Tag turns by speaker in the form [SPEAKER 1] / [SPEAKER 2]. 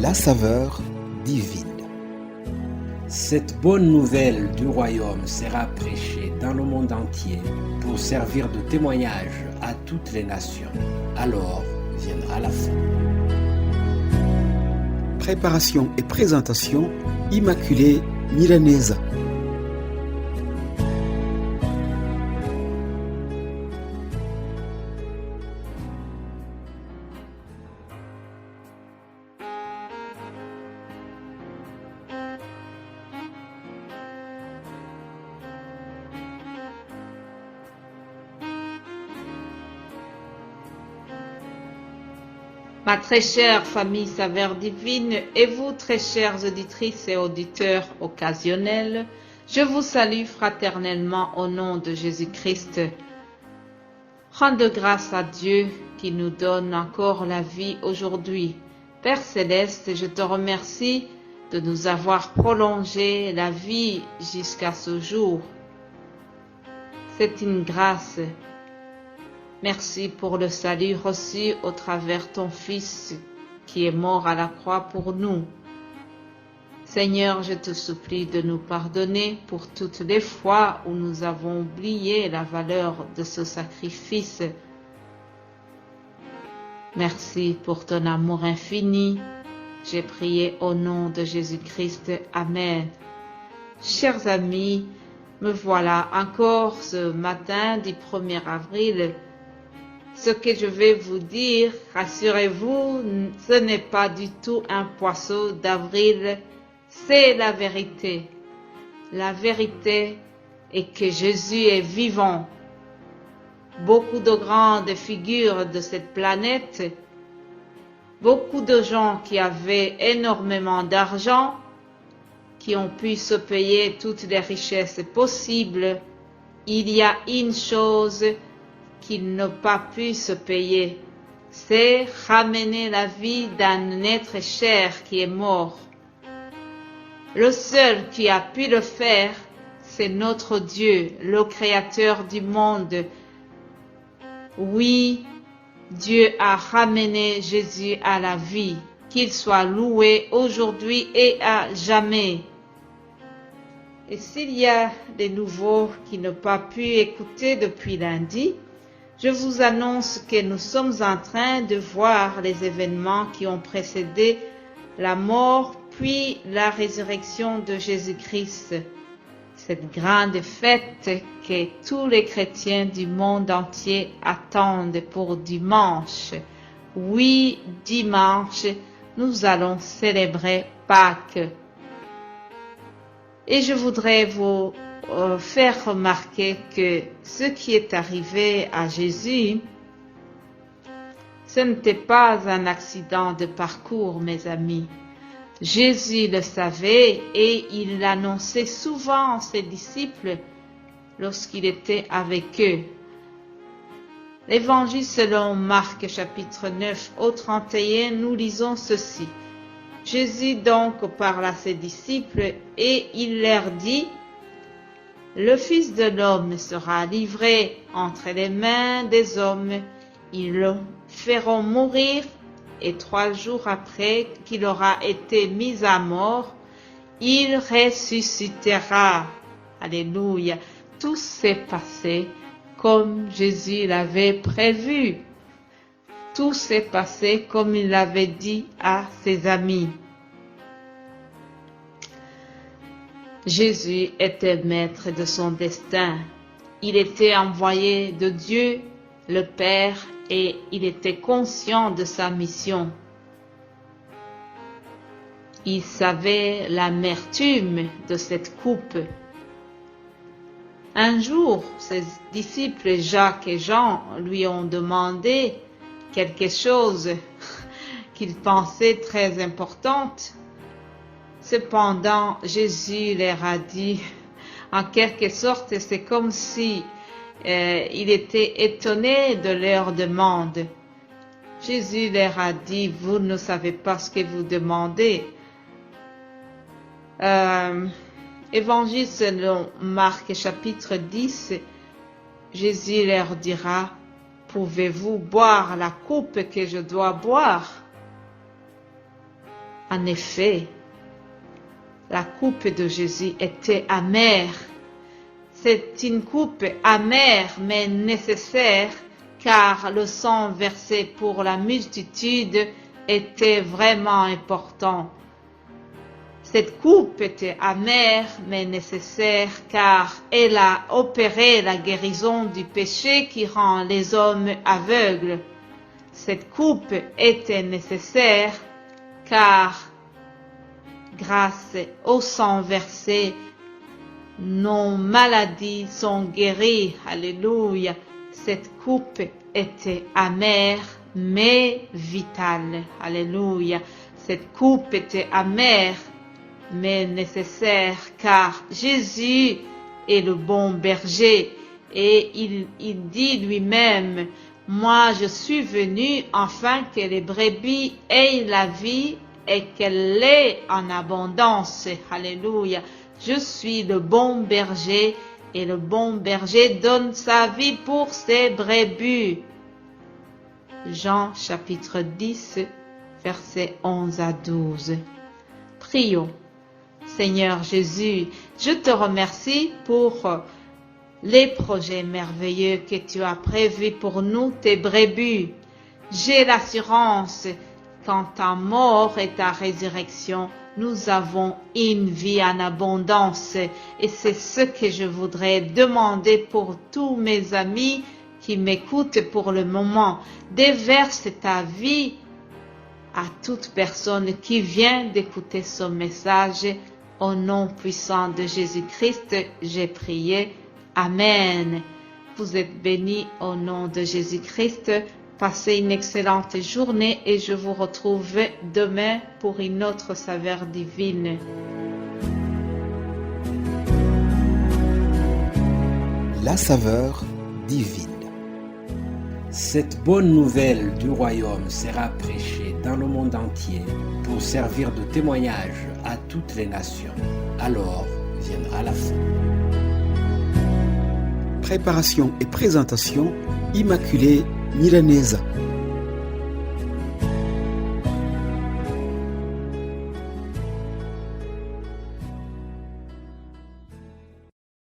[SPEAKER 1] la saveur divine.
[SPEAKER 2] Cette bonne nouvelle du royaume sera prêchée dans le monde entier pour servir de témoignage à toutes les nations. Alors viendra la fin.
[SPEAKER 1] Préparation et présentation, Immaculée Milanesa.
[SPEAKER 3] Ma très chère famille Saveur Divine et vous, très chères auditrices et auditeurs occasionnels, je vous salue fraternellement au nom de Jésus-Christ. Rende grâce à Dieu qui nous donne encore la vie aujourd'hui. Père Céleste, je te remercie de nous avoir prolongé la vie jusqu'à ce jour. C'est une grâce. Merci pour le salut reçu au travers ton Fils qui est mort à la croix pour nous. Seigneur, je te supplie de nous pardonner pour toutes les fois où nous avons oublié la valeur de ce sacrifice. Merci pour ton amour infini. J'ai prié au nom de Jésus-Christ. Amen. Chers amis, me voilà encore ce matin du 1er avril. Ce que je vais vous dire, rassurez-vous, ce n'est pas du tout un poisson d'avril, c'est la vérité. La vérité est que Jésus est vivant. Beaucoup de grandes figures de cette planète, beaucoup de gens qui avaient énormément d'argent, qui ont pu se payer toutes les richesses possibles, il y a une chose qu'ils n'ont pas pu se payer, c'est ramener la vie d'un être cher qui est mort. Le seul qui a pu le faire, c'est notre Dieu, le Créateur du monde. Oui, Dieu a ramené Jésus à la vie, qu'il soit loué aujourd'hui et à jamais. Et s'il y a des nouveaux qui n'ont pas pu écouter depuis lundi, je vous annonce que nous sommes en train de voir les événements qui ont précédé la mort puis la résurrection de Jésus-Christ. Cette grande fête que tous les chrétiens du monde entier attendent pour dimanche. Oui, dimanche, nous allons célébrer Pâques. Et je voudrais vous faire remarquer que ce qui est arrivé à Jésus, ce n'était pas un accident de parcours, mes amis. Jésus le savait et il l'annonçait souvent à ses disciples lorsqu'il était avec eux. L'évangile selon Marc chapitre 9 au 31, nous lisons ceci. Jésus donc parle à ses disciples et il leur dit: le Fils de l'homme sera livré entre les mains des hommes. Ils le feront mourir et 3 jours après qu'il aura été mis à mort, il ressuscitera. Alléluia. Tout s'est passé comme Jésus l'avait prévu. Tout s'est passé comme il l'avait dit à ses amis. Jésus était maître de son destin. Il était envoyé de Dieu, le Père, et il était conscient de sa mission. Il savait l'amertume de cette coupe. Un jour, ses disciples Jacques et Jean lui ont demandé quelque chose qu'ils pensaient très importante. Cependant, Jésus leur a dit, en quelque sorte, c'est comme si il était étonné de leur demande. Jésus leur a dit, vous ne savez pas ce que vous demandez. Évangile selon Marc chapitre 10, Jésus leur dira, pouvez-vous boire la coupe que je dois boire? En effet, la coupe de Jésus était amère. C'est une coupe amère mais nécessaire, car le sang versé pour la multitude était vraiment important. Cette coupe était amère mais nécessaire, car elle a opéré la guérison du péché qui rend les hommes aveugles. Cette coupe était nécessaire, car grâce au sang versé, nos maladies sont guéries. Alléluia. Cette coupe était amère, mais vitale. Alléluia. Cette coupe était amère, mais nécessaire, car Jésus est le bon berger. Et il dit lui-même, « Moi, je suis venu afin que les brebis aient la vie et qu'elle l'ait en abondance. » Alléluia. Je suis le bon berger et le bon berger donne sa vie pour ses brebis. Jean chapitre 10, versets 11 à 12. Prions. Seigneur Jésus, je te remercie pour les projets merveilleux que tu as prévus pour nous, tes brebis. J'ai l'assurance qu'en ta mort et ta résurrection, nous avons une vie en abondance. Et c'est ce que je voudrais demander pour tous mes amis qui m'écoutent pour le moment. Déverse ta vie à toute personne qui vient d'écouter ce message. Au nom puissant de Jésus-Christ, j'ai prié. Amen. Vous êtes bénis au nom de Jésus-Christ. Passez une excellente journée et je vous retrouve demain pour une autre saveur divine.
[SPEAKER 1] La saveur divine.
[SPEAKER 2] Cette bonne nouvelle du royaume sera prêchée dans le monde entier pour servir de témoignage à toutes les nations. Alors viendra la fin.
[SPEAKER 1] Préparation et présentation, Immaculée Milanesa.